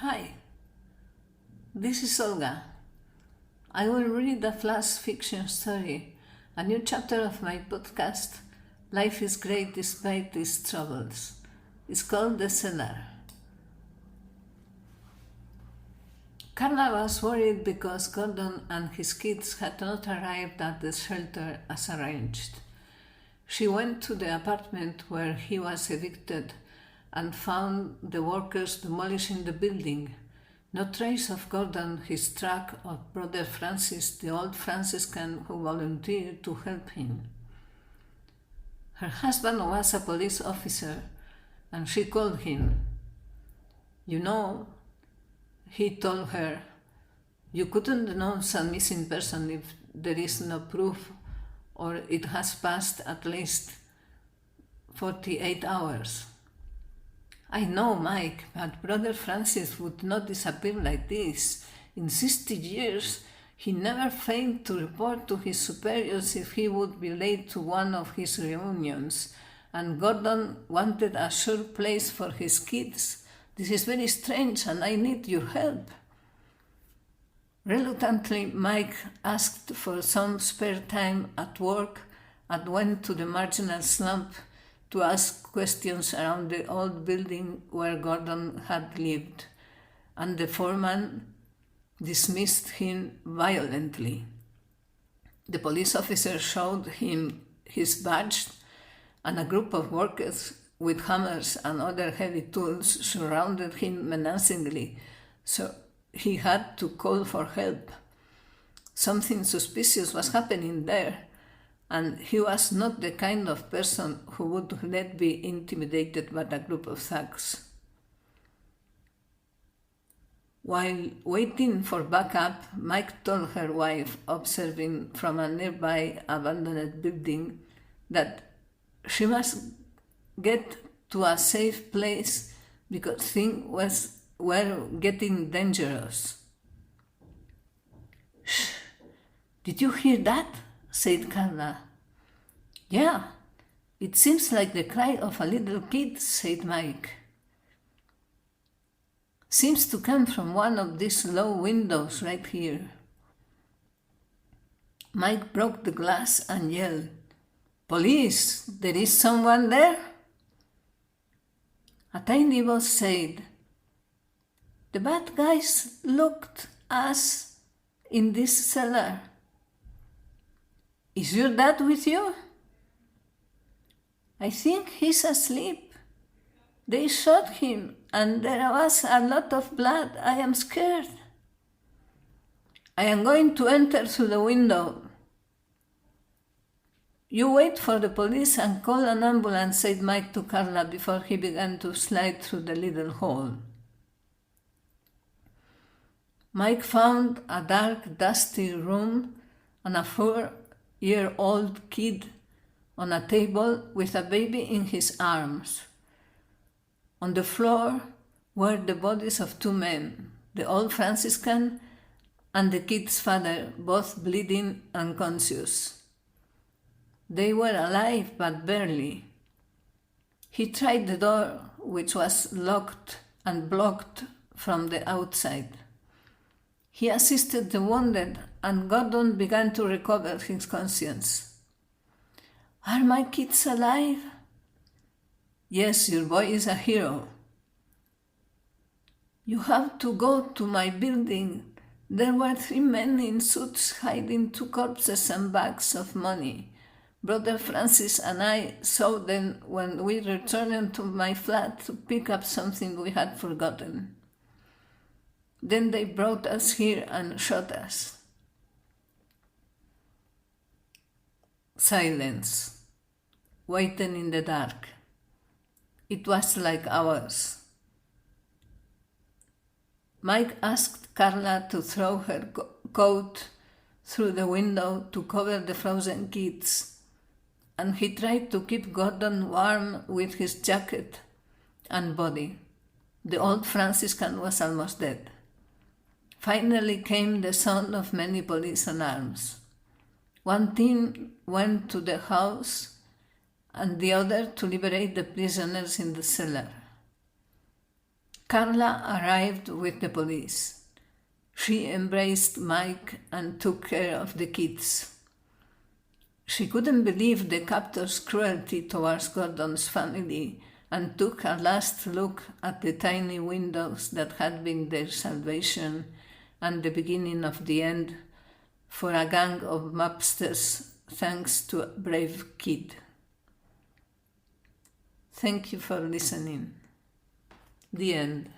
Hi, this is Olga. I will read a flash fiction story, a new chapter of my podcast, Life is Great Despite Its Troubles. It's called The Cellar. Carla was worried because Gordon and his kids had not arrived at the shelter as arranged. She went to the apartment where he was evicted and found the workers demolishing the building. No trace of Gordon, his truck, or brother Francis, the old Franciscan who volunteered to help him. Her husband was a police officer, and she called him. "You know," he told her, "you couldn't announce a missing person if there is no proof or it has passed at least 48 hours. "I know, Mike, but Brother Francis would not disappear like this. In 60 years, he never failed to report to his superiors if he would be late to one of his reunions. And Gordon wanted a sure place for his kids. This is very strange, and I need your help." Reluctantly, Mike asked for some spare time at work and went to the marginal slump to ask questions around the old building where Gordon had lived, and the foreman dismissed him violently. The police officer showed him his badge, and a group of workers with hammers and other heavy tools surrounded him menacingly, so he had to call for help. Something suspicious was happening there, and he was not the kind of person who would let be intimidated by a group of thugs. While waiting for backup, Mike told her wife, observing from a nearby abandoned building, that she must get to a safe place because things were getting dangerous. "Shh! Did you hear that?" said Carla. "Yeah, it seems like the cry of a little kid," said Mike. "Seems to come from one of these low windows right here." Mike broke the glass and yelled, "Police! There is someone there?" A tiny voice said, "The bad guys looked us in this cellar." "Is your dad with you?" "I think he's asleep. They shot him and there was a lot of blood. I am scared." "I am going to enter through the window." "You wait for the police and call an ambulance," said Mike to Carla before he began to slide through the little hole. Mike found a dark, dusty room and a 4-year-old kid on a table with a baby in his arms. On the floor were the bodies of 2 men, the old Franciscan and the kid's father, both bleeding and unconscious. They were alive, but barely. He tried the door, which was locked and blocked from the outside. He assisted the wounded, and Gordon began to recover his conscience. "Are my kids alive?" "Yes, your boy is a hero." "You have to go to my building. There were 3 men in suits hiding 2 corpses and bags of money. Brother Francis and I saw them when we returned to my flat to pick up something we had forgotten. Then they brought us here and shot us." Silence, waiting in the dark. It was like hours. Mike asked Carla to throw her coat through the window to cover the frozen kids, and he tried to keep Gordon warm with his jacket and body. The old Franciscan was almost dead. Finally came the sound of many police alarms. One team went to the house and the other to liberate the prisoners in the cellar. Carla arrived with the police. She embraced Mike and took care of the kids. She couldn't believe the captor's cruelty towards Gordon's family and took a last look at the tiny windows that had been their salvation and the beginning of the end for a gang of mobsters thanks to a brave kid. Thank you for listening. The end.